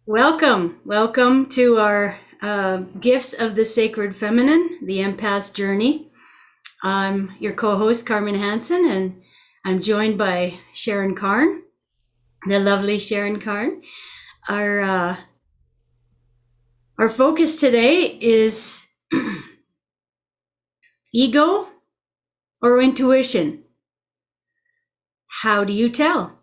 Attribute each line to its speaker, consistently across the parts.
Speaker 1: Welcome to our Gifts of the Sacred Feminine, the Empath's Journey. I'm your co-host, Carmen Hansen, and I'm joined by Sharon Karn, the lovely Sharon Karn. Our focus today is ego or intuition. How do you tell?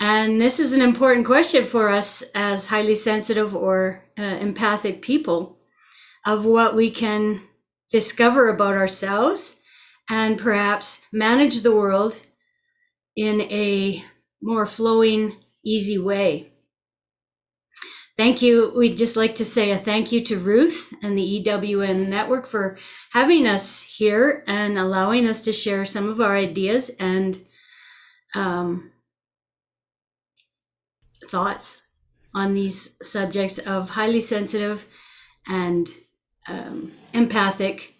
Speaker 1: And this is an important question for us as highly sensitive or empathic people, of what we can discover about ourselves and perhaps manage the world in a more flowing, easy way. Thank you. We'd just like to say a thank you to Ruth and the EWN Network for having us here and allowing us to share some of our ideas and thoughts on these subjects of highly sensitive and empathic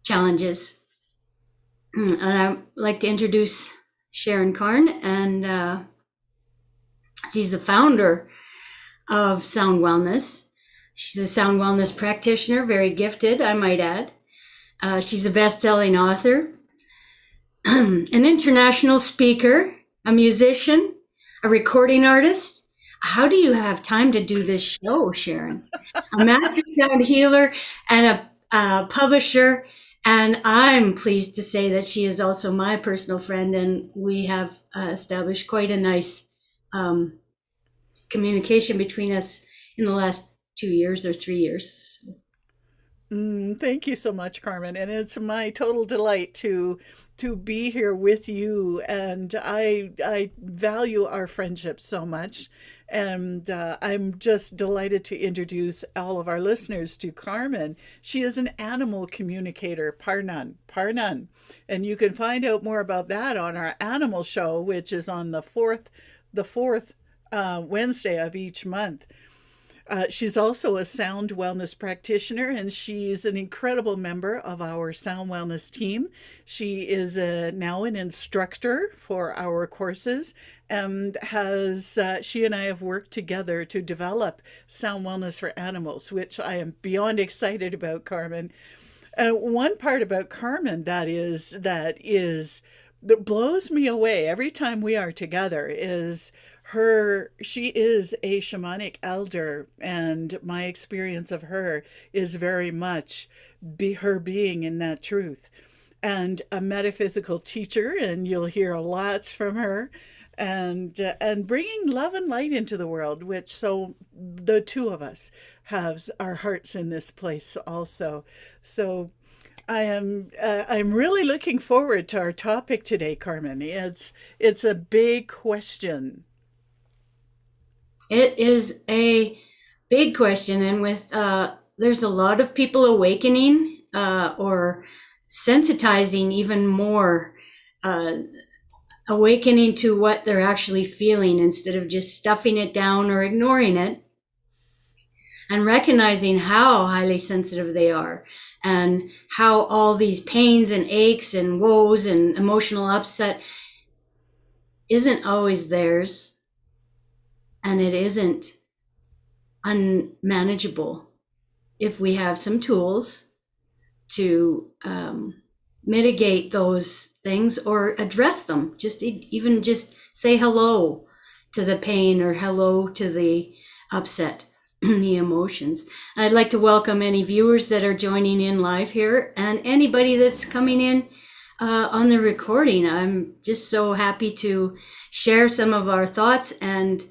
Speaker 1: challenges. And I'd like to introduce Sharon Karn, and she's the founder of Sound Wellness. She's a sound wellness practitioner, very gifted, I might add. She's a best-selling author, an international speaker, a musician, a recording artist. How do you have time to do this show, Sharon? A master sound healer and a publisher. And I'm pleased to say that she is also my personal friend, and we have established quite a nice communication between us in the last 2 years or 3 years.
Speaker 2: Thank you so much, Carmen, and it's my total delight to be here with you. And I value our friendship so much, and I'm just delighted to introduce all of our listeners to Carmen. She is an animal communicator, Parnan, and you can find out more about that on our animal show, which is on the fourth Wednesday of each month. She's also a sound wellness practitioner, and she's an incredible member of our sound wellness team. She is now an instructor for our courses, and she and I have worked together to develop sound wellness for animals, which I am beyond excited about, Carmen. One part about Carmen that blows me away every time we are together is she is a shamanic elder, and my experience of her is very much her being in that truth, and a metaphysical teacher, and you'll hear lots from her, and bringing love and light into the world, which so the two of us have our hearts in this place also. So I'm really looking forward to our topic today, Carmen. It's a big question.
Speaker 1: It is a big question, and with there's a lot of people awakening or sensitizing even more, uh, awakening to what they're actually feeling instead of just stuffing it down or ignoring it, and recognizing how highly sensitive they are and how all these pains and aches and woes and emotional upset isn't always theirs, and it isn't unmanageable if we have some tools to mitigate those things or address them. Even just say hello to the pain or hello to the upset, the emotions. I'd like to welcome any viewers that are joining in live here and anybody that's coming in on the recording. I'm just so happy to share some of our thoughts and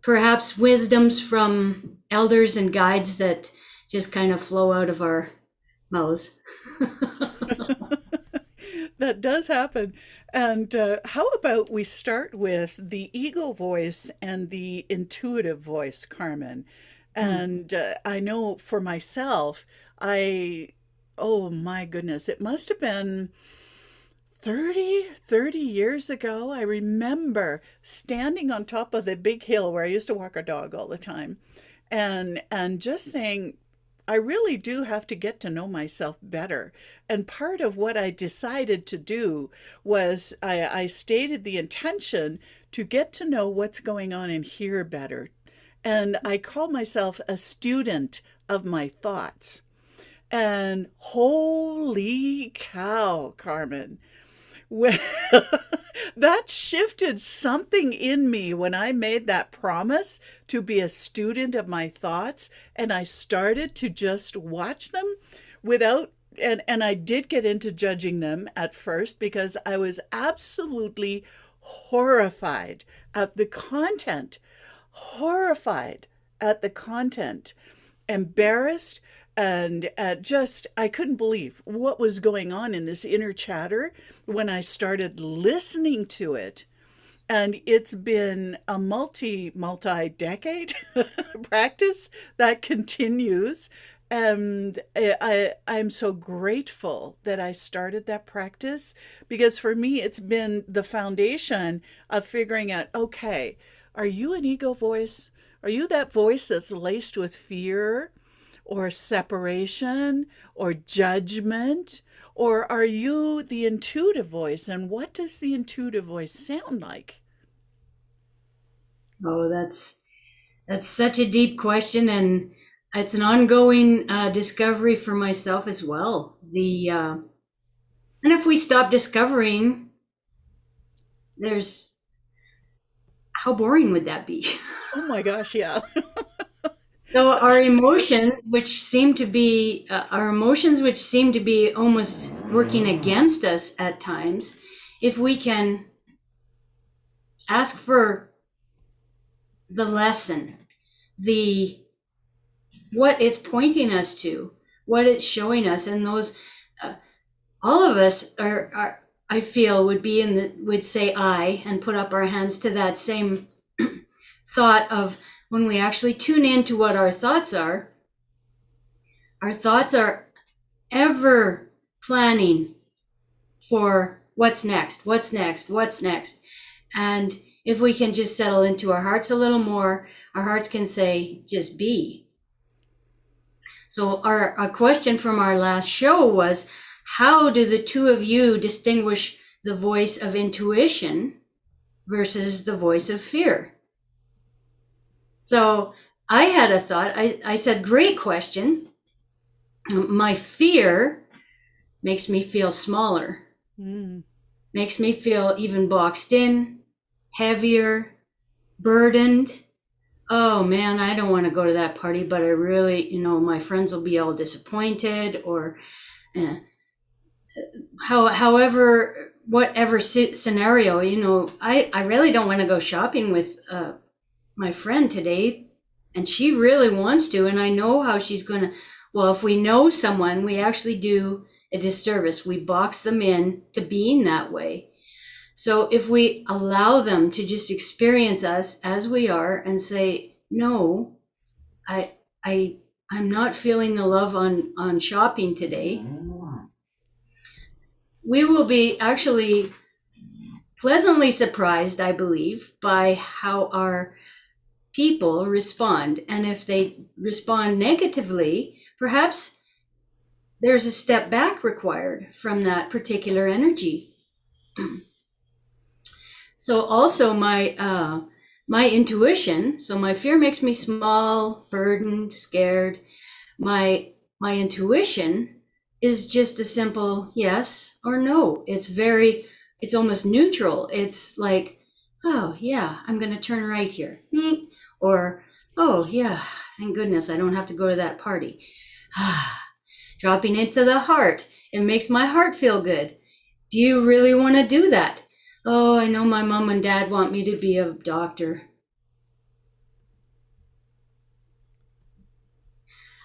Speaker 1: perhaps wisdoms from elders and guides that just kind of flow out of our mouths.
Speaker 2: That does happen. And how about we start with the ego voice and the intuitive voice, Carmen? And I know for myself, oh my goodness, it must have been 30 years ago. I remember standing on top of the big hill where I used to walk our dog all the time, and just saying, I really do have to get to know myself better. And part of what I decided to do was I stated the intention to get to know what's going on in here better. And I call myself a student of my thoughts. And holy cow, Carmen, well, that shifted something in me when I made that promise to be a student of my thoughts, and I started to just watch them without and I did get into judging them at first because I was absolutely horrified at the content, horrified at the content, embarrassed, and just I couldn't believe what was going on in this inner chatter when I started listening to it. And it's been a multi decade practice that continues. And I'm so grateful that I started that practice, because for me, it's been the foundation of figuring out, okay, are you an ego voice? Are you that voice that's laced with fear or separation or judgment? Or are you the intuitive voice? And what does the intuitive voice sound like?
Speaker 1: Oh, that's such a deep question, and it's an ongoing discovery for myself as well. And if we stop discovering, there's how boring would that be?
Speaker 2: Oh my gosh, yeah.
Speaker 1: So our emotions, which seem to be almost working against us at times, if we can ask for the lesson, the what it's pointing us to, what it's showing us, and those all of us are I feel would say I and put up our hands to that same thought of when we actually tune into what our thoughts are ever planning for what's next, what's next, what's next. And if we can just settle into our hearts a little more, our hearts can say, just be. So our question from our last show was, how do the two of you distinguish the voice of intuition versus the voice of fear? So I had a thought. I said, great question. My fear makes me feel smaller, makes me feel even boxed in, heavier, burdened. Oh man, I don't want to go to that party, but I really, my friends will be all disappointed, or however, whatever scenario, I really don't want to go shopping with my friend today, and she really wants to, and I know how she's going to. Well, if we know someone, we actually do a disservice. We box them in to being that way. So if we allow them to just experience us as we are and say, no, I'm not feeling the love on shopping today, we will be actually pleasantly surprised, I believe, by how our people respond. And if they respond negatively, perhaps there's a step back required from that particular energy. So also my intuition, so my fear makes me small, burdened, scared. My intuition is just a simple yes or no. It's almost neutral. It's like, oh yeah, I'm going to turn right here. Or, oh yeah, thank goodness I don't have to go to that party. Dropping into the heart. It makes my heart feel good. Do you really want to do that? Oh, I know my mom and dad want me to be a doctor.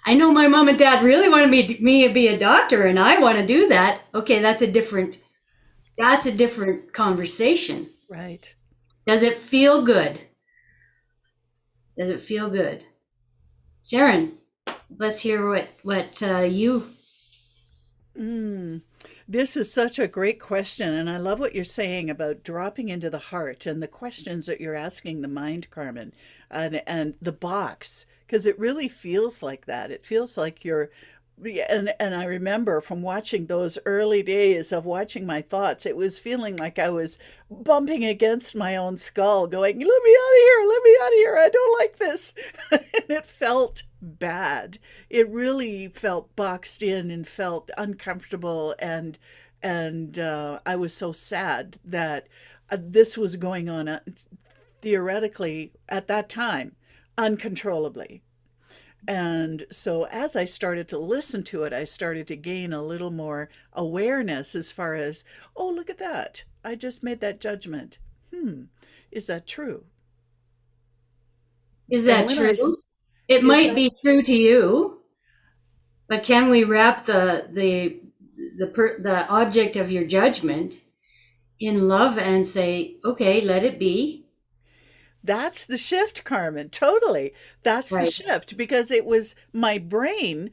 Speaker 1: I know my mom and dad really wanted me to be a doctor, and I want to do that. Okay, that's a different conversation.
Speaker 2: Right.
Speaker 1: Does it feel good? Does it feel good? Sharon, let's hear what you.
Speaker 2: This is such a great question, and I love what you're saying about dropping into the heart and the questions that you're asking the mind, Carmen, and the box, because it really feels like that. It feels like you're and I remember from watching those early days of watching my thoughts, it was feeling like I was bumping against my own skull, going, "Let me out of here! Let me out of here! I don't like this." And it felt bad. It really felt boxed in and felt uncomfortable, and I was so sad that this was going on theoretically at that time uncontrollably. And so as I started to listen to it, I started to gain a little more awareness as far as, oh, look at that. I just made that judgment. Is that true?
Speaker 1: Is
Speaker 2: And
Speaker 1: that
Speaker 2: when I,
Speaker 1: true? It
Speaker 2: is
Speaker 1: might
Speaker 2: that,
Speaker 1: be true to you, but can we wrap the object of your judgment in love and say, okay, let it be?
Speaker 2: that's the shift, Carmen. Totally. That's the
Speaker 1: Right.
Speaker 2: shift because it was my brain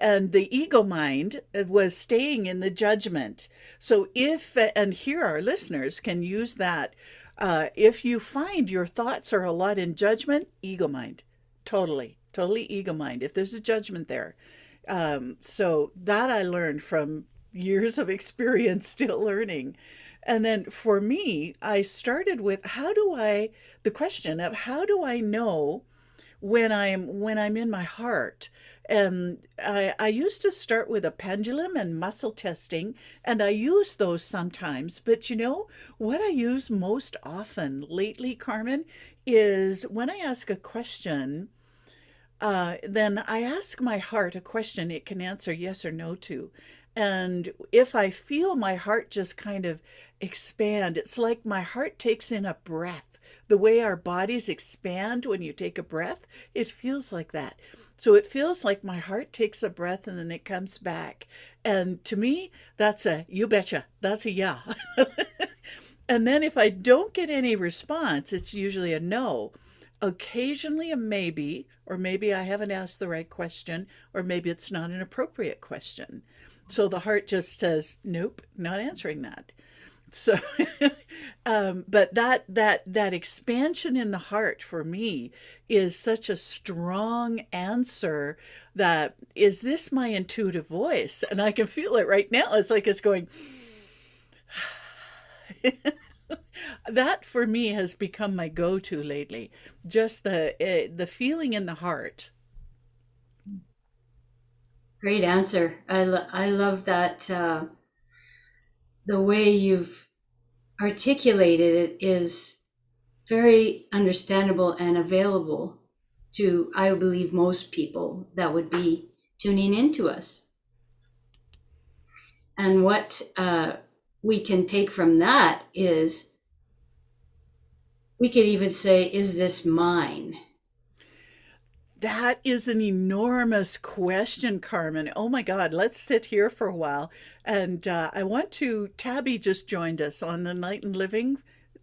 Speaker 2: and the ego mind was staying in the judgment. So if, and here our listeners can use that, if you find your thoughts are a lot in judgment, ego mind. Totally. Totally ego mind. If there's a judgment there. So that I learned from years of experience still learning. And then for me, I started with the question of how do I know when I'm in my heart? And I used to start with a pendulum and muscle testing, and I use those sometimes. But you know what I use most often lately, Carmen, is when I ask a question, then I ask my heart a question it can answer yes or no to. And if I feel my heart just kind of expand, it's like my heart takes in a breath. The way our bodies expand when you take a breath, it feels like that. So it feels like my heart takes a breath and then it comes back. And to me, that's a you betcha. That's a yeah. And then if I don't get any response, it's usually a no. Occasionally a maybe, or maybe I haven't asked the right question, or maybe it's not an appropriate question. So the heart just says, nope, not answering that. So, but that expansion in the heart for me is such a strong answer. That is this my intuitive voice, and I can feel it right now. It's like it's going. That for me has become my go-to lately. Just the feeling in the heart.
Speaker 1: Great answer. I love that. The way you've articulated it is very understandable and available to, I believe, most people that would be tuning into us. And what we can take from that is we could even say, is this mine?
Speaker 2: That is an enormous question, Carmen. Oh my God, let's sit here for a while. And I want to, Tabby just joined us on Enlightened Living.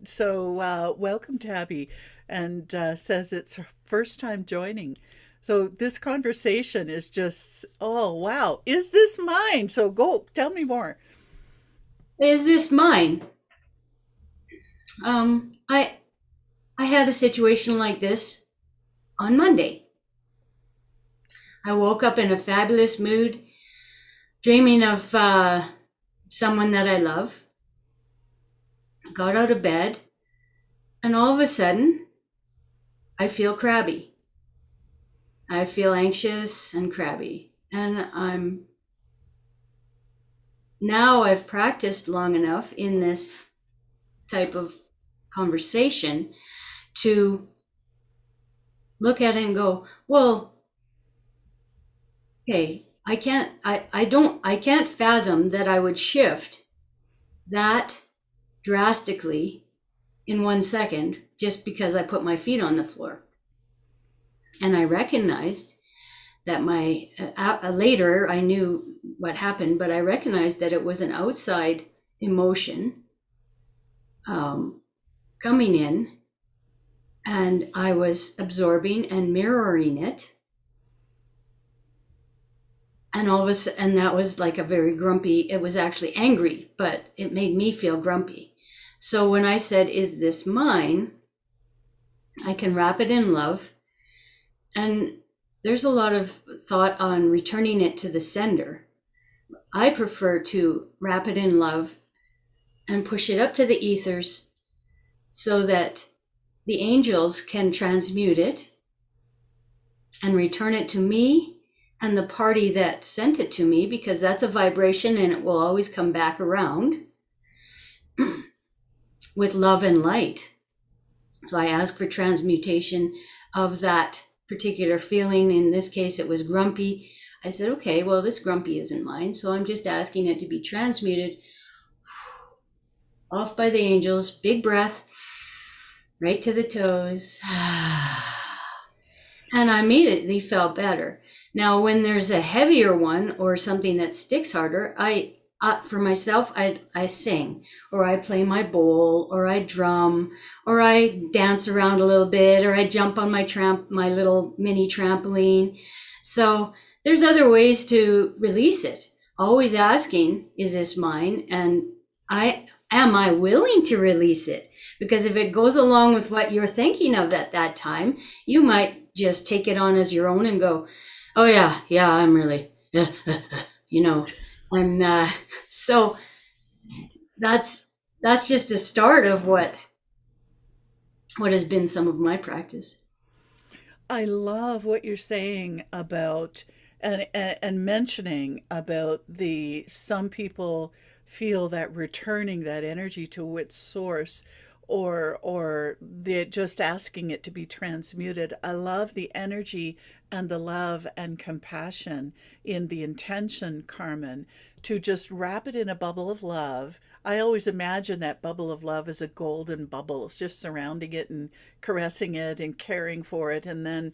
Speaker 2: So welcome, Tabby, and says it's her first time joining. So this conversation is just, oh wow, is this mine? So go, tell me more.
Speaker 1: Is this mine? I had a situation like this on Monday. I woke up in a fabulous mood, dreaming of someone that I love. Got out of bed, and all of a sudden, I feel crabby. I feel anxious and crabby. And I've practiced long enough in this type of conversation to look at it and go, well, okay, I can't fathom that I would shift that drastically in 1 second just because I put my feet on the floor. And I recognized that later I knew what happened, but I recognized that it was an outside emotion coming in, and I was absorbing and mirroring it. And all of a sudden, and that was like a very grumpy, it was actually angry, but it made me feel grumpy. So when I said, is this mine? I can wrap it in love. And there's a lot of thought on returning it to the sender. I prefer to wrap it in love and push it up to the ethers so that the angels can transmute it and return it to me and the party that sent it to me, because that's a vibration and it will always come back around with love and light. So I ask for transmutation of that particular feeling. In this case, it was grumpy. I said, okay, well, this grumpy isn't mine. So I'm just asking it to be transmuted off by the angels. Big breath, right to the toes. And I immediately felt better. Now, when there's a heavier one or something that sticks harder, for myself, I sing, or I play my bowl, or I drum, or I dance around a little bit, or I jump on my little mini trampoline. So there's other ways to release it. Always asking, is this mine? And am I willing to release it? Because if it goes along with what you're thinking of at that time, you might just take it on as your own and go, oh yeah, I'm really, and so that's just a start of what has been some of my practice.
Speaker 2: I love what you're saying about and mentioning about the some people feel that returning that energy to its source, or they're just asking it to be transmuted. I love the energy and the love and compassion in the intention, Carmen, to just wrap it in a bubble of love. I always imagine that bubble of love as a golden bubble, it's just surrounding it and caressing it and caring for it, and then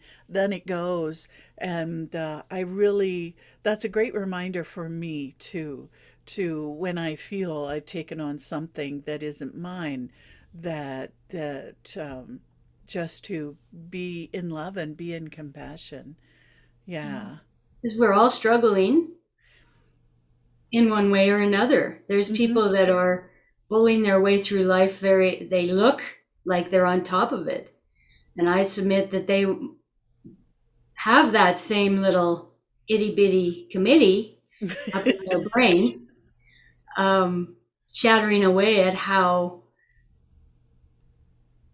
Speaker 2: it goes. And I really, that's a great reminder for me too, to when I feel I've taken on something that isn't mine, that just to be in love and be in compassion. Yeah.
Speaker 1: Because we're all struggling in one way or another. There's people that are bullying their way through life. They look like they're on top of it. And I submit that they have that same little itty bitty committee up in their brain, chattering away at how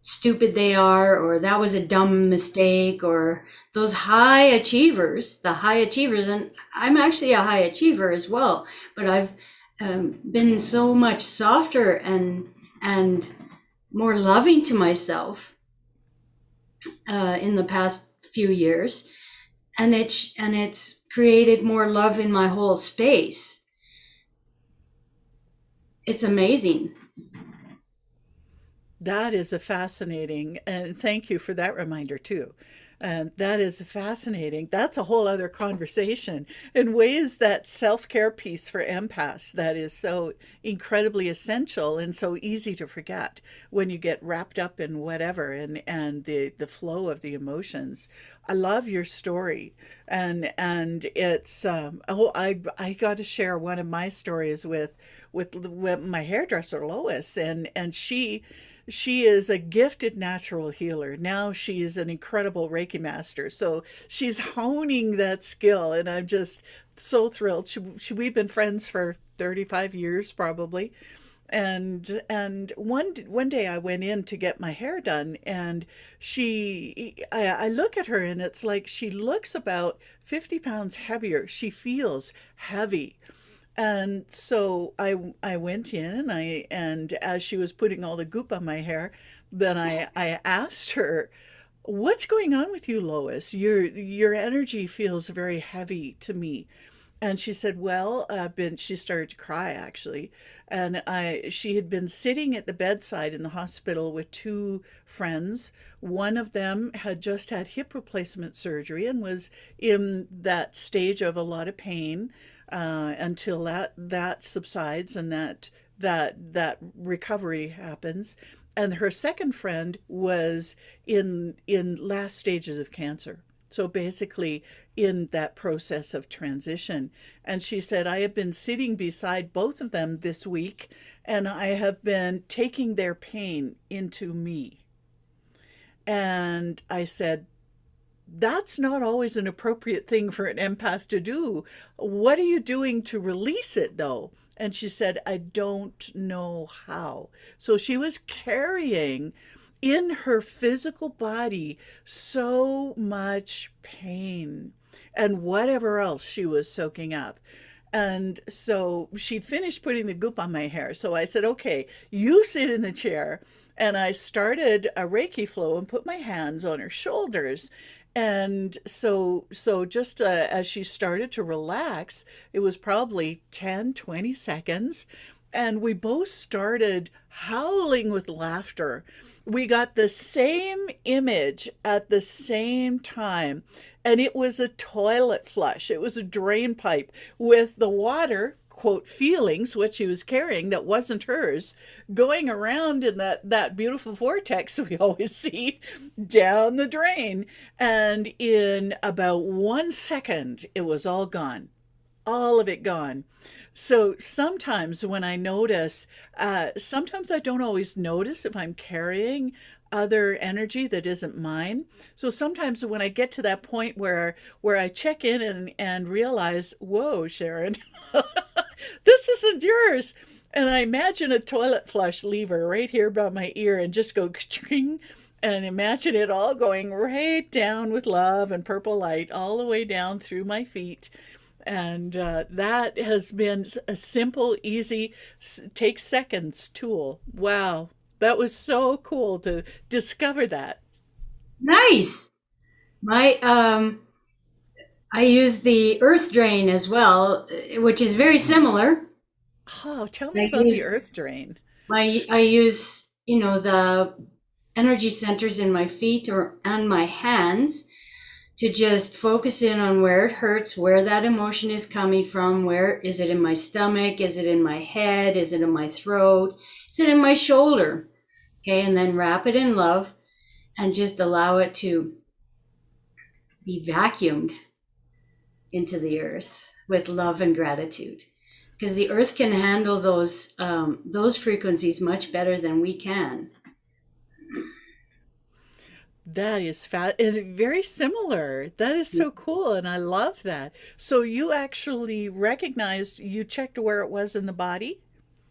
Speaker 1: stupid they are, or that was a dumb mistake, or those high achievers, and I'm actually a high achiever as well, but I've been so much softer and more loving to myself in the past few years, and it's created more love in my whole space. It's amazing.
Speaker 2: That is a fascinating, and thank you for that reminder too. And that is fascinating. That's a whole other conversation in ways, that self-care piece for empaths that is so incredibly essential and so easy to forget when you get wrapped up in whatever, and the flow of the emotions. I love your story, and it's I got to share one of my stories with my hairdresser Lois, and she is a gifted natural healer. Now she is an incredible Reiki master. So she's honing that skill, and I'm just so thrilled. We've been friends for 35 years probably. And one day I went in to get my hair done, and I look at her, and it's like she looks about 50 pounds heavier. She feels heavy. And so I went in, and as she was putting all the goop on my hair, then I asked her, "What's going on with you, Lois? Your energy feels very heavy to me." And she said, "Well, she started to cry actually, and she had been sitting at the bedside in the hospital with two friends. One of them had just had hip replacement surgery and was in that stage of a lot of pain, until that subsides and that recovery happens. And her second friend was in last stages of cancer. So basically in that process of transition. And she said, I have been sitting beside both of them this week, and I have been taking their pain into me. And I said, that's not always an appropriate thing for an empath to do. What are you doing to release it though? And she said, I don't know how. So she was carrying in her physical body so much pain and whatever else she was soaking up. And so she'd finished putting the goop on my hair. So I said, okay, you sit in the chair. And I started a Reiki flow and put my hands on her shoulders. And so just as she started to relax, it was probably 10, 20 seconds. And we both started howling with laughter. We got the same image at the same time. And it was a toilet flush. It was a drain pipe with the water, quote, feelings, what she was carrying that wasn't hers, going around in that beautiful vortex we always see down the drain. And in about 1 second, it was all gone, all of it gone. So sometimes when I notice, sometimes I don't always notice if I'm carrying other energy that isn't mine. So sometimes when I get to that point where I check in and realize, whoa, Sharon, this isn't yours. And I imagine a toilet flush lever right here by my ear and just go ka-ching, and imagine it all going right down with love and purple light all the way down through my feet. And that has been a simple, easy, takes seconds tool. Wow. That was so cool to discover that.
Speaker 1: Nice. My I use the earth drain as well, which is very similar.
Speaker 2: Oh, tell me
Speaker 1: I
Speaker 2: about the
Speaker 1: use
Speaker 2: earth drain.
Speaker 1: I use, the energy centers in my feet or and my hands to just focus in on where it hurts, where that emotion is coming from. Where is it in my stomach? Is it in my head? Is it in my throat? Is it in my shoulder? Okay, and then wrap it in love and just allow it to be vacuumed into the earth with love and gratitude. Because the earth can handle those frequencies much better than we can.
Speaker 2: That is and very similar. That is so cool, and I love that. So you actually recognized, you checked where it was in the body,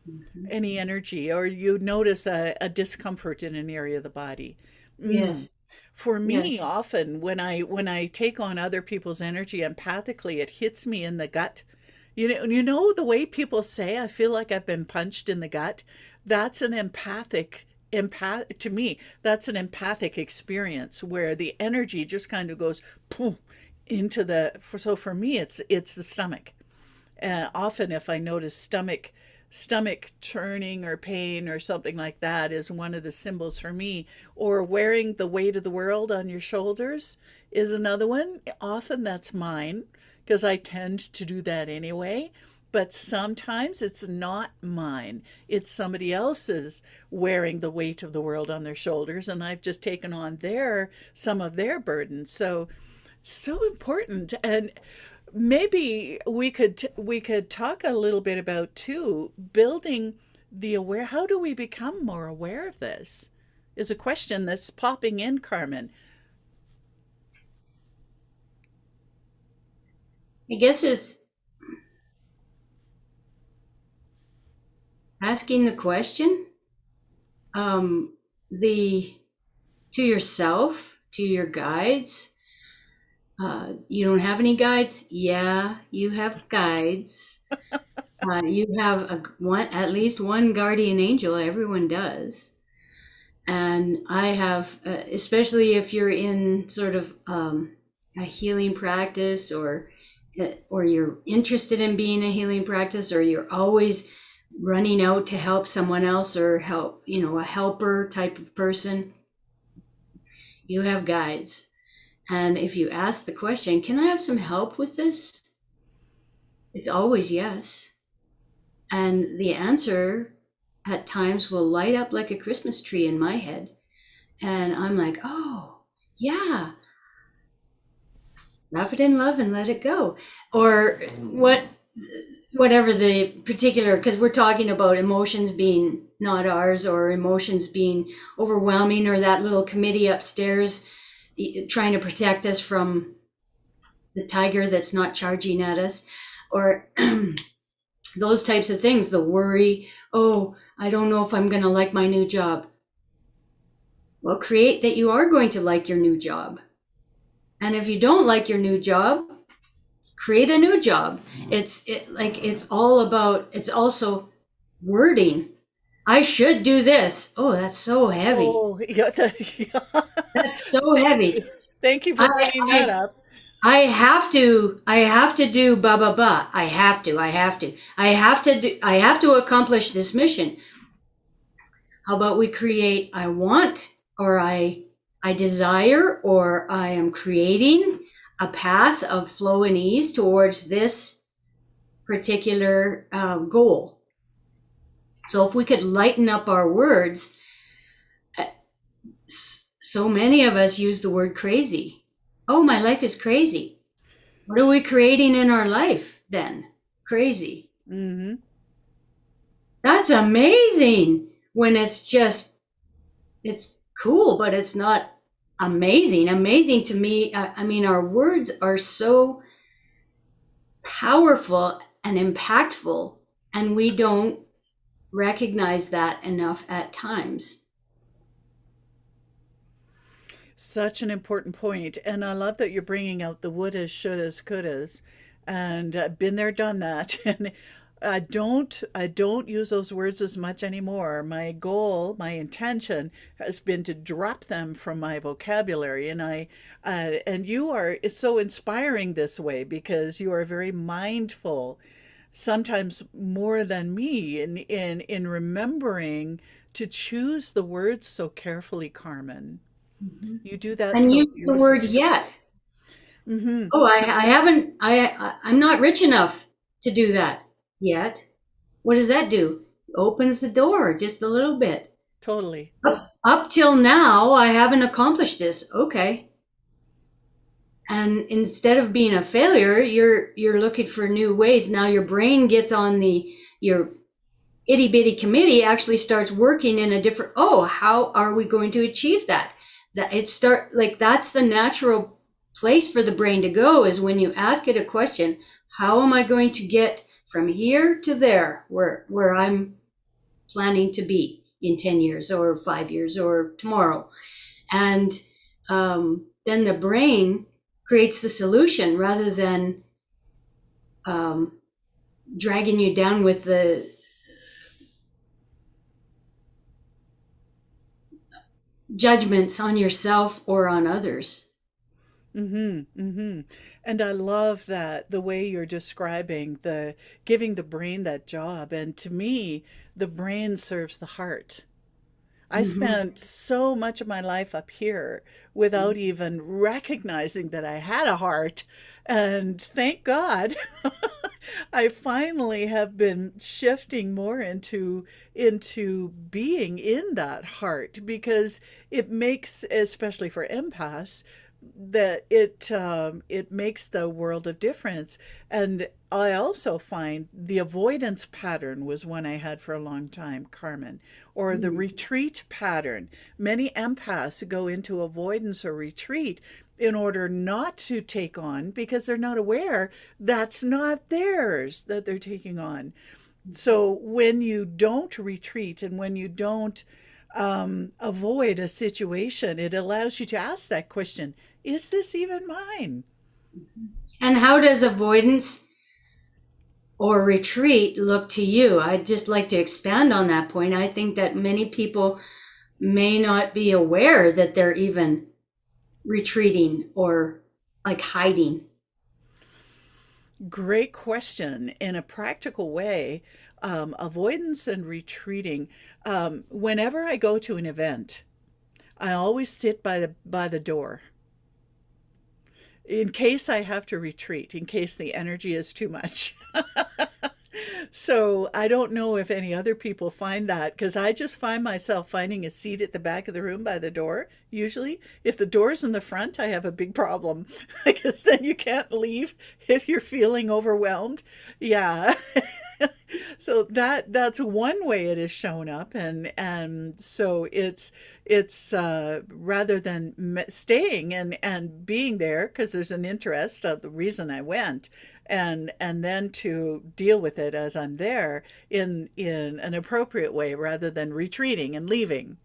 Speaker 1: Mhm.
Speaker 2: any energy, or you notice a discomfort in an area of the body. Mm.
Speaker 1: Yes,
Speaker 2: For
Speaker 1: yes.
Speaker 2: me, often when I take on other people's energy empathically, it hits me in the gut. You know the way people say, I feel like I've been punched in the gut. That's an empath to me. That's an empathic experience where the energy just kind of goes poof, into so for me it's the stomach. Often if I notice stomach churning or pain or something like that is one of the symbols for me. Or wearing the weight of the world on your shoulders is another one. Often that's mine because I tend to do that anyway. But sometimes it's not mine. It's somebody else's wearing the weight of the world on their shoulders, and I've just taken on some of their burden. So important. And maybe we could talk a little bit about too building the aware. How do we become more aware of this? Is a question that's popping in, Carmen.
Speaker 1: I guess it's asking the question, the to yourself, to your guides. You don't have any guides? Yeah, you have guides. You have at least one guardian angel. Everyone does. And I have, especially if you're in sort of a healing practice, or you're interested in being a healing practice, or you're always running out to help someone else, or help, a helper type of person, you have guides. And if you ask the question, can I have some help with this? It's always yes. And the answer at times will light up like a Christmas tree in my head. And I'm like, oh, yeah, wrap it in love and let it go. Or whatever the particular, because we're talking about emotions being not ours, or emotions being overwhelming, or that little committee upstairs trying to protect us from the tiger that's not charging at us, or those types of things. The worry, oh, I don't know if I'm going to like my new job. Well, create that you are going to like your new job. And if you don't like your new job, create a new job. It's all about, it's also wording. I should do this. Oh, that's so heavy.
Speaker 2: Oh, yeah, yeah.
Speaker 1: That's so
Speaker 2: Thank
Speaker 1: heavy.
Speaker 2: you. Thank you for
Speaker 1: I,
Speaker 2: bringing that
Speaker 1: I,
Speaker 2: up.
Speaker 1: I have to do blah, blah, blah. I have to accomplish this mission. How about we create, I want, or I desire, or I am creating a path of flow and ease towards this particular goal. So if we could lighten up our words, so many of us use the word crazy. Oh, my life is crazy. What are we creating in our life then? Crazy.
Speaker 2: Mm-hmm.
Speaker 1: That's amazing when it's cool, but it's not amazing. Amazing to me. I mean, our words are so powerful and impactful, and we don't recognize that enough at times.
Speaker 2: Such an important point. And I love that you're bringing out the wouldas, shouldas, couldas. And been there, done that. And I don't use those words as much anymore. My goal, my intention has been to drop them from my vocabulary. And you are so inspiring this way because you are very mindful, sometimes more than me, in remembering to choose the words so carefully, Carmen.
Speaker 1: Mm-hmm.
Speaker 2: You do that
Speaker 1: And
Speaker 2: so
Speaker 1: use the word
Speaker 2: beautifully.
Speaker 1: yet.
Speaker 2: Mm-hmm.
Speaker 1: Oh, I haven't, I'm not rich enough to do that yet. What does that do? Opens the door just a little bit.
Speaker 2: Totally.
Speaker 1: Up till now, I haven't accomplished this. Okay. And instead of being a failure, you're looking for new ways. Now your brain gets on your itty bitty committee, actually starts working in a different, oh, how are we going to achieve that? That's the natural place for the brain to go, is when you ask it a question, how am I going to get from here to there, where I'm planning to be in 10 years or 5 years or tomorrow? And then the brain creates the solution rather than dragging you down with the judgments on yourself or on others.
Speaker 2: Mm-hmm. Mm-hmm. And I love that the way you're describing the giving the brain that job. And to me, the brain serves the heart. I
Speaker 1: Mm-hmm.
Speaker 2: spent so much of my life up here without even recognizing that I had a heart. And thank God I finally have been shifting more into being in that heart because it makes, especially for empaths, that it makes the world of difference. And I also find the avoidance pattern was one I had for a long time, Carmen, or the retreat pattern. Many empaths go into avoidance or retreat in order not to take on because they're not aware that's not theirs that they're taking on. So when you don't retreat and when you don't avoid a situation, it allows you to ask that question, is this even mine?
Speaker 1: And how does avoidance or retreat look to you? I'd just like to expand on that point. I think that many people may not be aware that they're even retreating or like hiding.
Speaker 2: Great question. In a practical way, avoidance and retreating. Whenever I go to an event, I always sit by the door in case I have to retreat, in case the energy is too much. So I don't know if any other people find that because I just find myself finding a seat at the back of the room by the door. Usually, if the door's in the front, I have a big problem because then you can't leave if you're feeling overwhelmed. Yeah. So that's one way it has shown up, and so it's rather than staying and being there because there's an interest of the reason I went, and then to deal with it as I'm there in an appropriate way rather than retreating and leaving.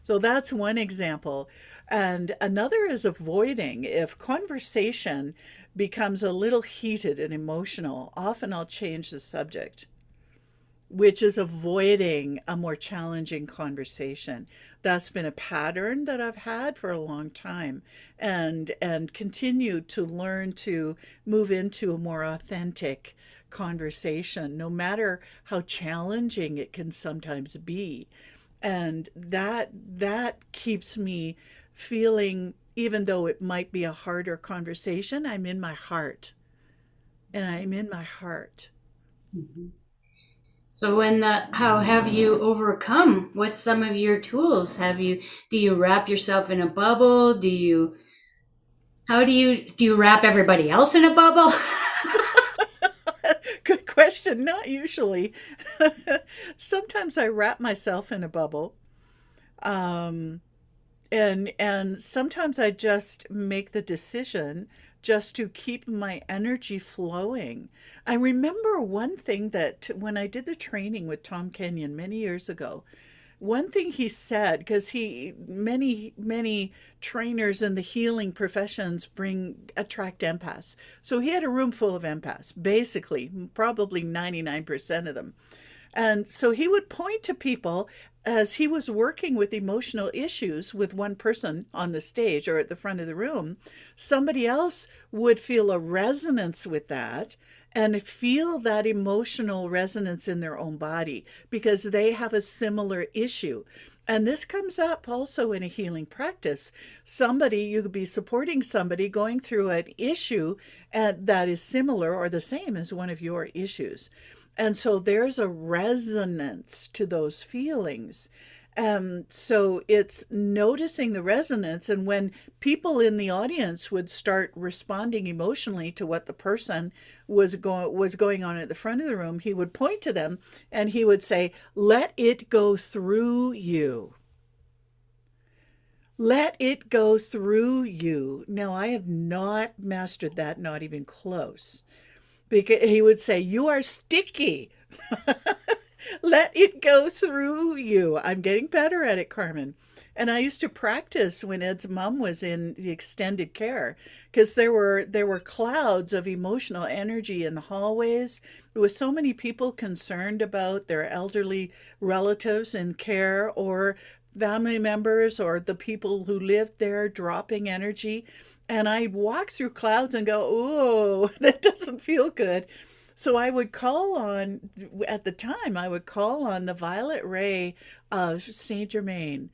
Speaker 2: So that's one example. And another is avoiding. If conversation becomes a little heated and emotional, often I'll change the subject, which is avoiding a more challenging conversation. That's been a pattern that I've had for a long time, and continue to learn to move into a more authentic conversation, no matter how challenging it can sometimes be. And that keeps me feeling, even though it might be a harder conversation, I'm in my heart. And I'm in my heart.
Speaker 1: Mhm. So when how have you overcome? What's some of your tools? Do you wrap yourself in a bubble? Do you wrap everybody else in a bubble?
Speaker 2: Good question. Not usually. Sometimes I wrap myself in a bubble. Um, and sometimes I just make the decision just to keep my energy flowing. I remember one thing that when I did the training with Tom Kenyon many years ago, one thing he said, because he many trainers in the healing professions bring attract empaths. So he had a room full of empaths, basically, probably 99% of them. And so he would point to people as he was working with emotional issues with one person on the stage or at the front of the room. Somebody else would feel a resonance with that and feel that emotional resonance in their own body because they have a similar issue. And this comes up also in a healing practice. Somebody, you could be supporting somebody going through an issue and that is similar or the same as one of your issues. And so there's a resonance to those feelings. So it's noticing the resonance. And when people in the audience would start responding emotionally to what the person was going on at the front of the room, he would point to them and he would say, "Let it go through you. Let it go through you." Now, I have not mastered that, not even close. Because he would say, "You are sticky." Let it go through you. I'm getting better at it, Carmen. And I used to practice when Ed's mom was in the extended care because there were clouds of emotional energy in the hallways. There was so many people concerned about their elderly relatives in care or family members or the people who lived there dropping energy. And I'd walk through clouds and go, "Oh, that doesn't feel good." So I would call on, at the time, I would call on the Violet Ray of Saint Germain,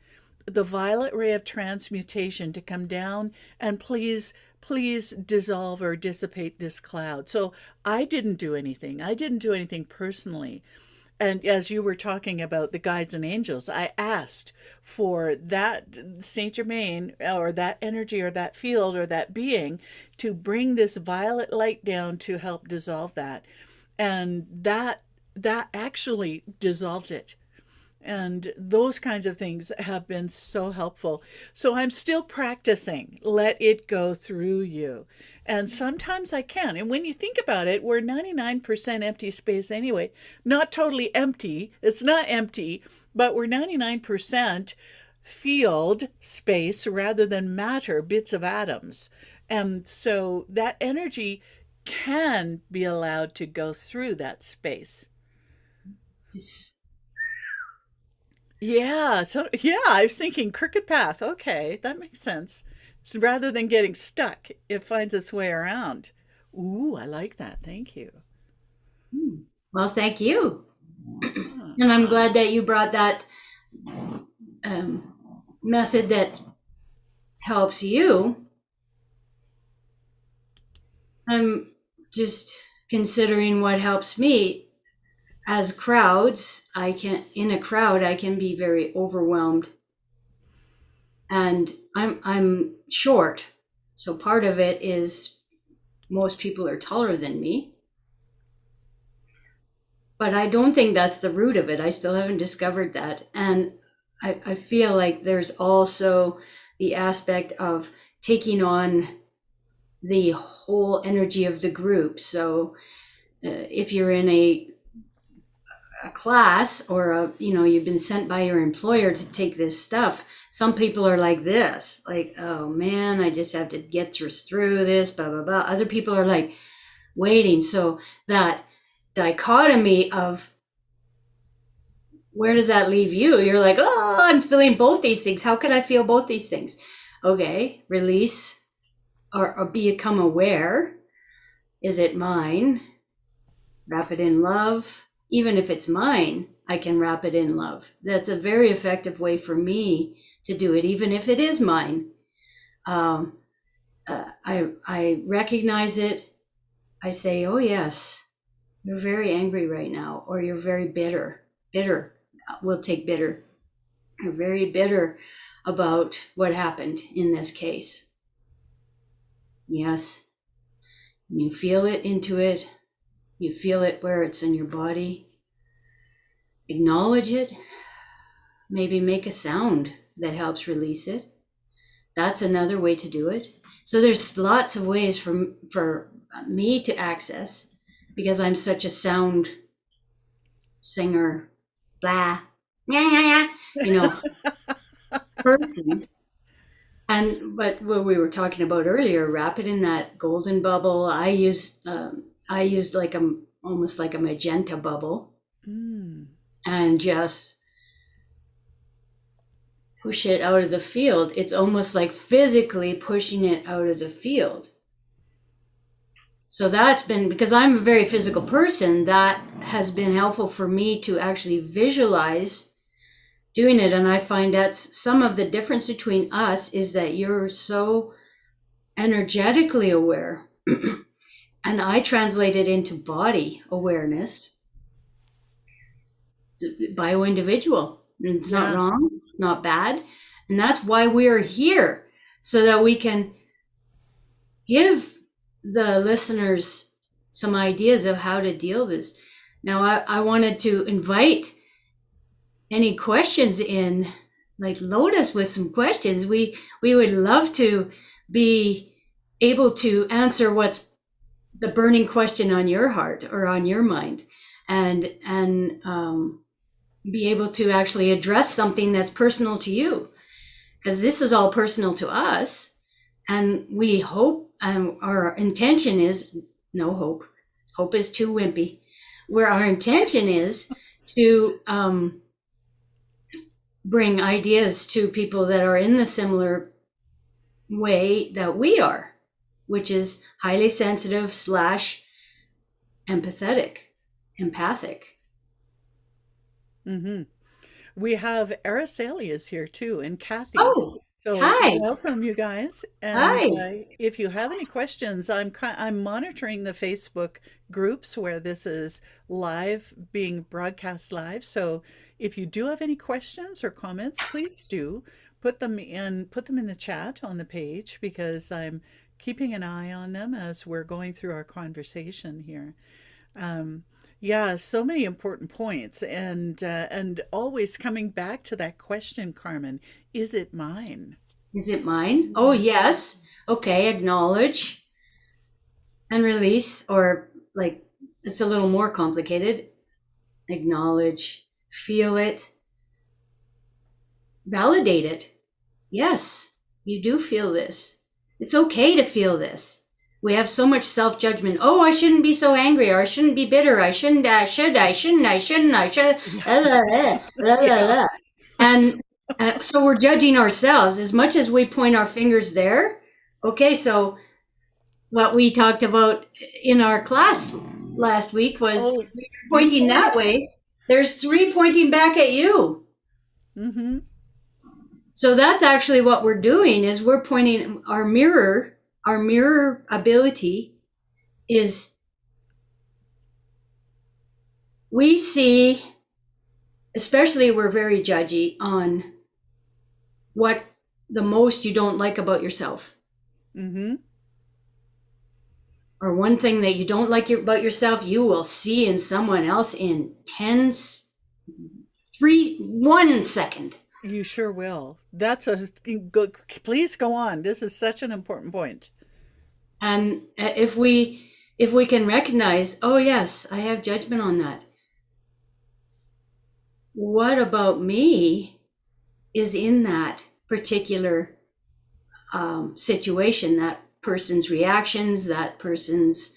Speaker 2: the Violet Ray of Transmutation to come down and please dissolve or dissipate this cloud. So I didn't do anything. I didn't do anything personally. And as you were talking about the guides and angels, I asked for that Saint Germain or that energy or that field or that being to bring this violet light down to help dissolve that. And that actually dissolved it. And those kinds of things have been so helpful. So I'm still practicing. Let it go through you. And sometimes I can. And when you think about it, we're 99% empty space anyway. Not totally empty. It's not empty, but we're 99% field space rather than matter, bits of atoms. And so that energy can be allowed to go through that space.
Speaker 1: Just
Speaker 2: Yeah, so yeah, I was thinking crooked path. Okay, that makes sense. So rather than getting stuck, it finds its way around. Ooh, I like that. Thank you.
Speaker 1: well, thank you.
Speaker 2: Huh.
Speaker 1: And I'm glad that you brought that um, method that helps you. I'm just considering what helps me. As crowds, in a crowd, I can be very overwhelmed. And I'm short. So part of it is most people are taller than me. but I don't think that's the root of it. I still haven't discovered that. And I feel like there's also the aspect of taking on the whole energy of the group. So if you're in a class, or you've been sent by your employer to take this stuff, some people are like this, like, oh man, I just have to get through this, blah blah blah. Other people are like waiting. So that dichotomy of, where does that leave you? You're like, oh, I'm feeling both these things. How could I feel both these things? Okay, release, or become aware. Is it mine? Wrap it in love. Even if it's mine, I can wrap it in love. That's a very effective way for me to do it, even if it is mine. I recognize it. I say, oh yes, you're very angry right now, or you're very bitter. Bitter. We'll take bitter. You're very bitter about what happened in this case. Yes. You feel it into it. You feel it where it's in your body. Acknowledge it. Maybe make a sound that helps release it. That's another way to do it. So there's lots of ways for me to access, because I'm such a sound singer, blah, person. But what we were talking about earlier, wrap it in that golden bubble. I used like almost like a magenta bubble, and just push it out of the field. It's almost like physically pushing it out of the field. So that's been, because I'm a very physical person, that has been helpful for me to actually visualize doing it. And I find that's some of the difference between us, is that you're so energetically aware. And I translate it into body awareness, bio-individual. It's not wrong, it's not bad. And that's why we're here, so that we can give the listeners some ideas of how to deal this. Now, I wanted to invite any questions in, like, load us with some questions. We would love to be able to answer what's the burning question on your heart or on your mind, and be able to actually address something that's personal to you, because this is all personal to us. And we hope, and our intention is, no hope. Hope is too wimpy. Where our intention is to bring ideas to people that are in the similar way that we are, which is highly sensitive / empathic.
Speaker 2: Mm-hmm. We have Araceli is here too, and Kathy.
Speaker 1: Oh,
Speaker 2: So
Speaker 1: hi.
Speaker 2: welcome, you guys. And
Speaker 1: Hi.
Speaker 2: if you have any questions, I'm monitoring the Facebook groups where this is live, being broadcast live. So if you do have any questions or comments, please do put them in the chat on the page, because I'm keeping an eye on them as we're going through our conversation here. Yeah, so many important points, and always coming back to that question, Carmen, is it mine?
Speaker 1: Is it mine? Oh, yes. Okay, acknowledge and release, or like, it's a little more complicated. Acknowledge, feel it, validate it. Yes, you do feel this. It's okay to feel this. We have so much self-judgment. Oh, I shouldn't be so angry, or I shouldn't be bitter. I shouldn't, I should.
Speaker 2: Yeah.
Speaker 1: And so we're judging ourselves as much as we point our fingers there. Okay, so what we talked about in our class last week was,
Speaker 2: Oh, you
Speaker 1: pointing that
Speaker 2: point.
Speaker 1: way. There's 3 pointing back at you.
Speaker 2: Mm-hmm.
Speaker 1: So that's actually what we're doing, is we're pointing our mirror. Our mirror ability is, we see, especially we're very judgy on what the most you don't like about yourself.
Speaker 2: Mm-hmm.
Speaker 1: or one thing that you don't like about yourself, you will see in someone else in 1 second.
Speaker 2: You sure will. That's a good. Please go on. This is such an important point.
Speaker 1: And if we can recognize, oh yes, I have judgment on that. What about me is in that particular situation, that person's reactions, that person's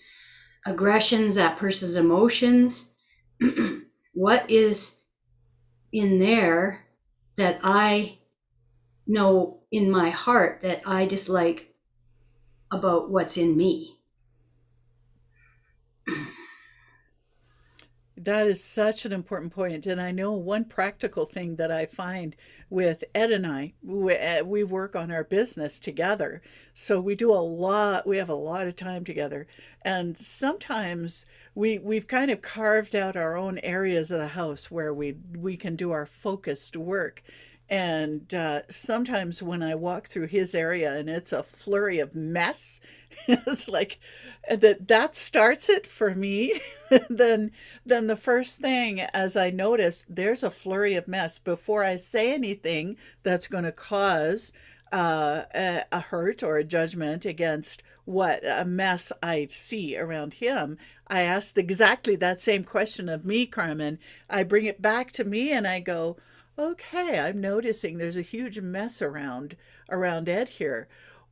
Speaker 1: aggressions, that person's emotions? What is in there that I know in my heart that I dislike about what's in me?
Speaker 2: That is such an important point. And I know one practical thing that I find with Ed and I, we work on our business together. So we do a lot, we have a lot of time together. And sometimes we've kind of carved out our own areas of the house where we can do our focused work. And sometimes when I walk through his area and it's a flurry of mess, it's like that starts it for me. then then the first thing as I notice there's a flurry of mess before I say anything that's going to cause a hurt or a judgment against what a mess I see around him. I ask exactly that same question of me, Carmen. I bring it back to me and I go, okay, I'm noticing there's a huge mess around Ed here.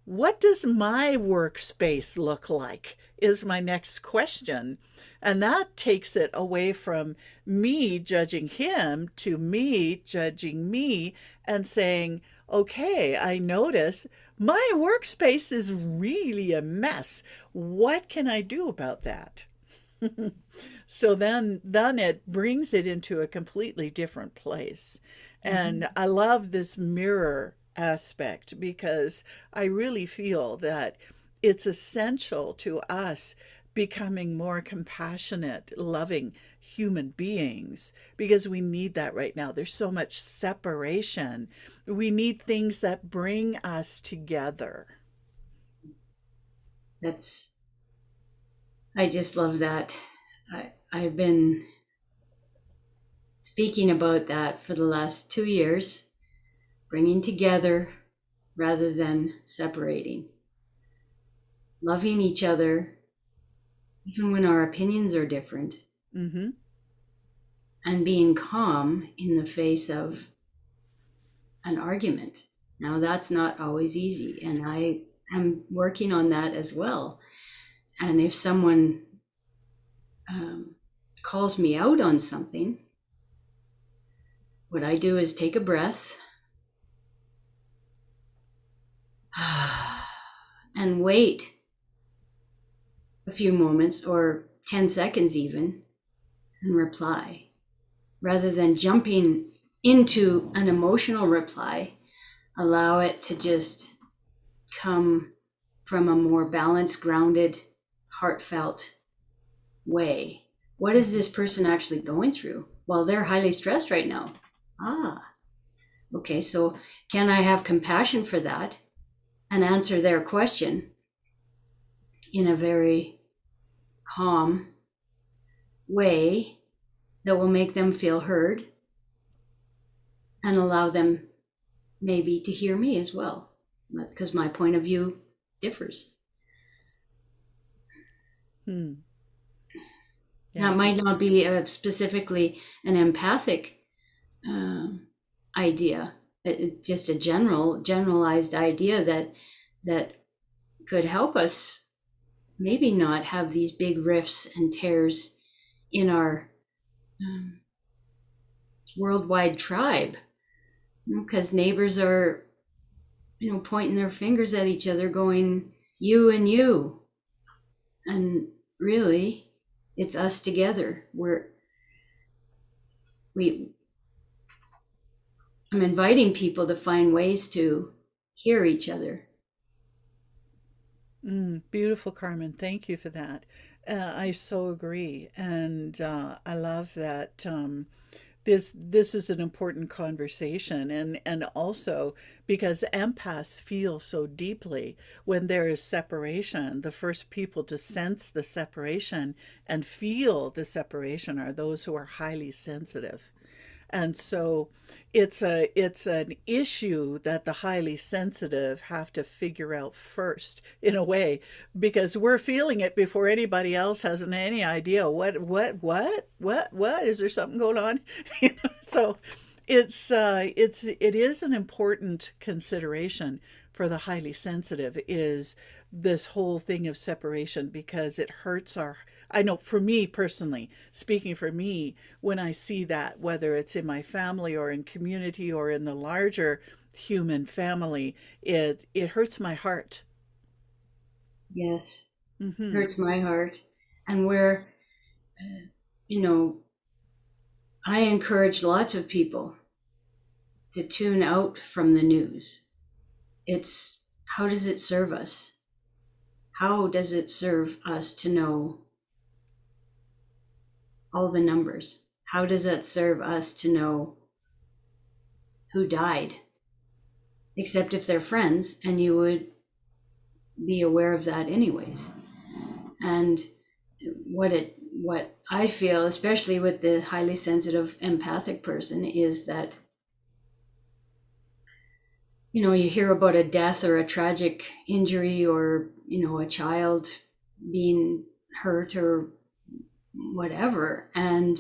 Speaker 2: What does my workspace look like? Is my next question. And that takes it away from me judging him to me judging me and saying, okay, I notice my workspace is really a mess. What can I do about that? So then it brings it into a completely different place.
Speaker 1: Mm-hmm.
Speaker 2: And I love this mirror aspect because I really feel that it's essential to us becoming more compassionate, loving human beings because we need that right now. There's so much separation. We need things that bring us together.
Speaker 1: That's, I just love that. I've been speaking about that for the last 2 years, bringing together rather than separating, loving each other, even when our opinions are different,
Speaker 2: Mm-hmm.
Speaker 1: and being calm in the face of an argument. Now, that's not always easy, and I am working on that as well. And if someone um, calls me out on something, what I do is take a breath and wait a few moments or 10 seconds even and reply rather than jumping into an emotional reply. Allow it to just come from a more balanced, grounded, heartfelt way. What is this person actually going through? Well, they're highly stressed right now. Ah, okay, so can I have compassion for that and answer their question in a very calm way that will make them feel heard and allow them maybe to hear me as well, because my point of view differs.
Speaker 2: Hmm.
Speaker 1: Now,
Speaker 2: Yeah.
Speaker 1: it might not be specifically an empathic um idea, just a generalized idea that could help us maybe not have these big rifts and tears in our um, worldwide tribe, because neighbors are pointing their fingers at each other going you and you, and really it's us together. We I'm inviting people to find ways to hear each other.
Speaker 2: Beautiful, Carmen. Thank you for that. I so agree. And I love that. this is an important conversation, and also because empaths feel so deeply when there is separation. The first people to sense the separation and feel the separation are those who are highly sensitive. And so it's an issue that the highly sensitive have to figure out first, in a way, because we're feeling it before anybody else has any idea what is there something going on. So it is an important consideration for the highly sensitive, is this whole thing of separation, because it hurts our, I know for me personally, speaking for me, when I see that, whether it's in my family or in community or in the larger human family, it hurts my heart.
Speaker 1: Yes,
Speaker 2: Mm-hmm.
Speaker 1: hurts my heart. And where, you know, I encourage lots of people to tune out from the news. It's, how does it serve us? How does it serve us to know all the numbers? How does that serve us to know who died? Except if they're friends, and you would be aware of that anyways. And what I feel, especially with the highly sensitive empathic person, is that, you hear about a death or a tragic injury, or, a child being hurt or whatever, and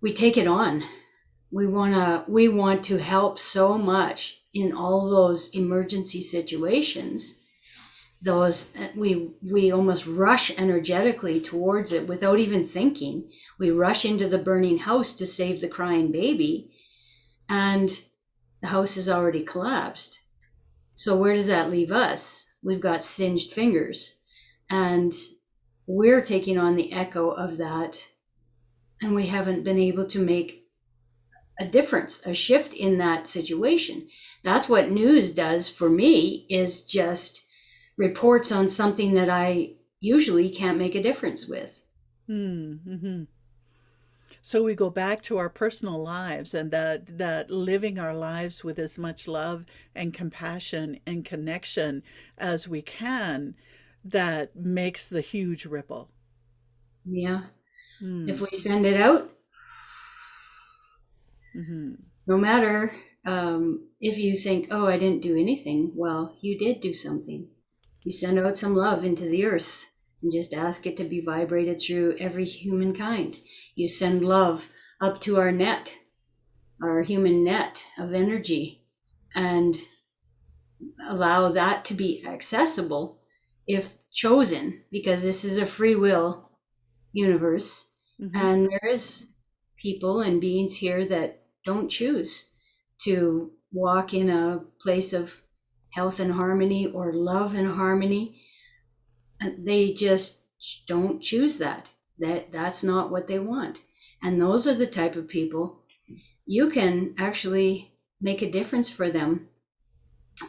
Speaker 1: we take it on. We want to help so much in all those emergency situations. Those we almost rush energetically towards it without even thinking. We rush into the burning house to save the crying baby, and the house has already collapsed. So where does that leave us? We've got singed fingers, and we're taking on the echo of that, and we haven't been able to make a difference, a shift in that situation. That's what news does for me, is just reports on something that I usually can't make a difference with.
Speaker 2: Mm-hmm. So we go back to our personal lives, and that living our lives with as much love and compassion and connection as we can, that makes the huge ripple.
Speaker 1: Yeah. If
Speaker 2: Mm.
Speaker 1: we send it out,
Speaker 2: Mm-hmm.
Speaker 1: no matter if you think, oh, I didn't do anything, well, you did do something. You send out some love into the earth and just ask it to be vibrated through every humankind. You send love up to our net, our human net of energy, and allow that to be accessible if chosen, because this is a free will universe,
Speaker 2: Mm-hmm.
Speaker 1: and there is people and beings here that don't choose to walk in a place of health and harmony or love and harmony. And they just don't choose that's not what they want. And those are the type of people you can actually make a difference for them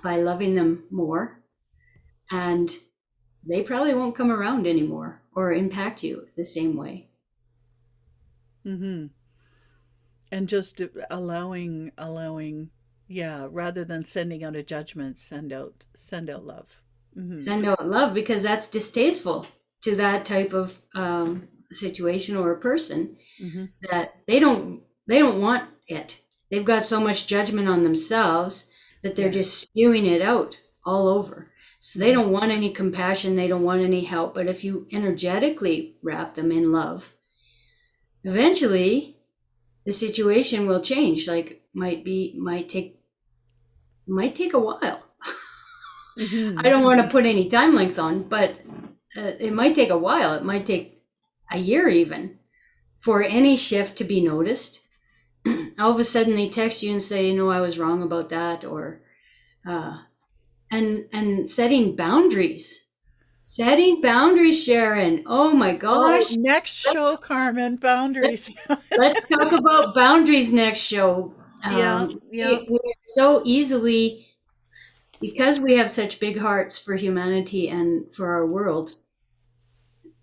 Speaker 1: by loving them more, and they probably won't come around anymore or impact you the same way.
Speaker 2: Mm-hmm. And just allowing, yeah, rather than sending out a judgment, send out love. Mm-hmm.
Speaker 1: Send out love, because that's distasteful to that type of situation or a person,
Speaker 2: Mm-hmm.
Speaker 1: that they don't want it. They've got so much judgment on themselves that they're
Speaker 2: Yeah.
Speaker 1: just spewing it out all over. So they
Speaker 2: Mm-hmm.
Speaker 1: don't want any compassion, they don't want any help. But if you energetically wrap them in love, eventually the situation will change. Like, might take a while. I
Speaker 2: Mm-hmm.
Speaker 1: don't want to
Speaker 2: Mm-hmm.
Speaker 1: put any time length on, but it might take a while. It might take a year even for any shift to be noticed. All of a sudden, they text you and say, "No, I was wrong about that," or uh, and setting boundaries, Sharon. Oh my
Speaker 2: Oh,
Speaker 1: gosh,
Speaker 2: next
Speaker 1: let's
Speaker 2: show, Carmen, boundaries.
Speaker 1: let's talk about boundaries next show.
Speaker 2: Yeah, yeah.
Speaker 1: We so easily, because we have such big hearts for humanity and for our world,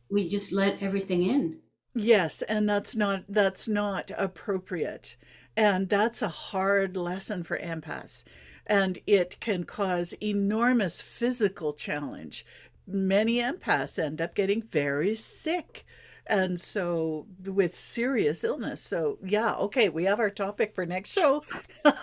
Speaker 1: we just let everything in.
Speaker 2: Yes, and that's not appropriate. And that's a hard lesson for empaths. And it can cause enormous physical challenge. Many empaths end up getting very sick. And so with serious illness. So yeah, okay, we have our topic for next show.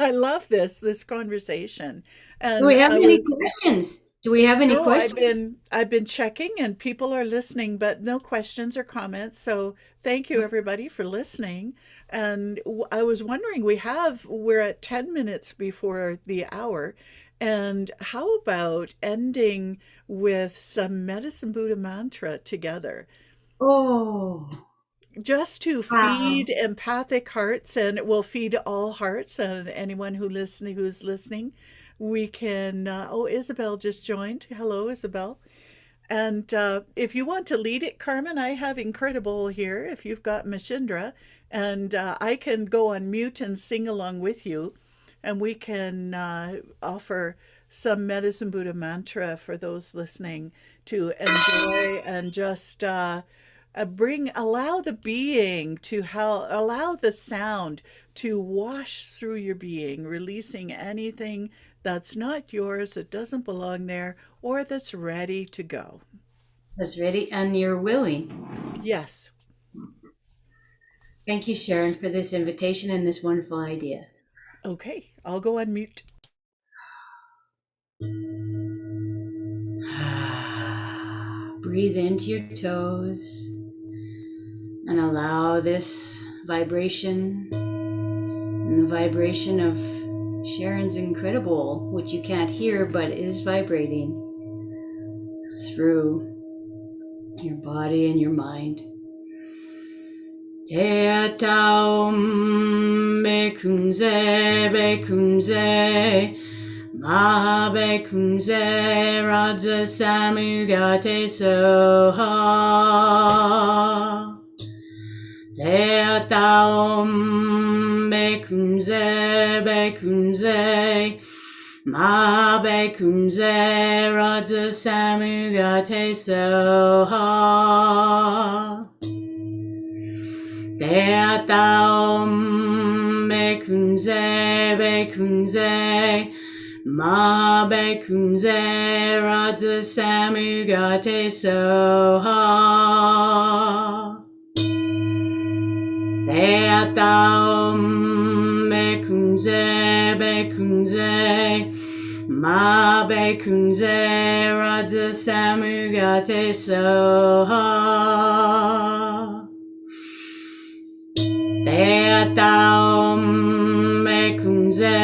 Speaker 2: I love this conversation.
Speaker 1: Do we
Speaker 2: And
Speaker 1: have
Speaker 2: I
Speaker 1: any
Speaker 2: was
Speaker 1: questions? Do we have any
Speaker 2: no,
Speaker 1: questions?
Speaker 2: I've been checking and people are listening, but no questions or comments. So thank you everybody for listening. And I was wondering, we're at 10 minutes before the hour. And how about ending with some Medicine Buddha mantra together?
Speaker 1: Oh,
Speaker 2: Just to
Speaker 1: wow.
Speaker 2: feed empathic hearts, and it will feed all hearts and anyone who's listening. We can oh, Isabel just joined. Hello, Isabel. And if you want to lead it, Carmen, I have Incredible here if you've got Mashindra, and I can go on mute and sing along with you, and we can offer some Medicine Buddha mantra for those listening to enjoy and just allow the being to allow the sound to wash through your being, releasing anything that's not yours, that doesn't belong there, or that's ready to go.
Speaker 1: That's ready and you're willing.
Speaker 2: Yes.
Speaker 1: Thank you, Sharon, for this invitation and this wonderful idea.
Speaker 2: Okay, I'll go on mute.
Speaker 1: Breathe into your toes and allow this vibration and the vibration of Sharon's Incredible, which you can't hear but is vibrating through your body and your mind. Te taum bekunze bekunze ma bekunze raja samugate soha. Te taum bekunze bekunze ma bekunze raja samugate soha. Te taum bekunze bekunze ma bekunze raja samugate soha. Te taum bekunze bekunze ma bekunze raja samugate soha. Te taum bekunze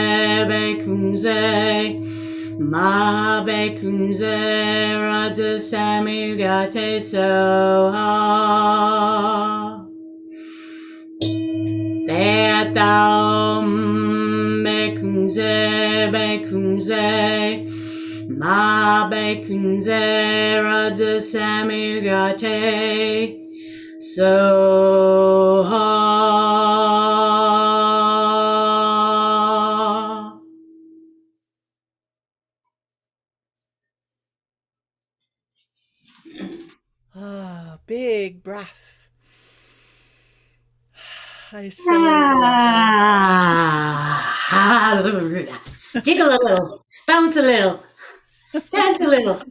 Speaker 1: bekunze ma bekunze raja samugate soha. Te taum bekunze bekunze ma bekunze raja samugate soha.
Speaker 2: Ah, big breaths. I so
Speaker 1: Hallelujah. Jiggle a little, bounce a little, dance a little.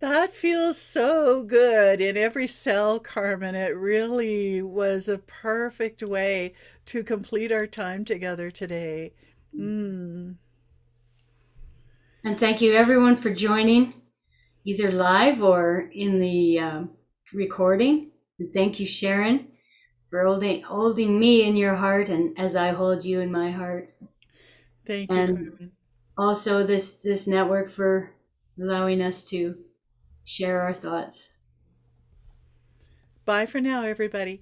Speaker 2: that feels so good in every cell, Carmen. It really was a perfect way to complete our time together today. Mm.
Speaker 1: And thank you everyone for joining, either live or in the recording. And thank you, Sharon, for holding me in your heart and as I hold you in my heart.
Speaker 2: Thank you,
Speaker 1: And
Speaker 2: Carmen.
Speaker 1: also this network for allowing us to share our thoughts.
Speaker 2: Bye for now, everybody.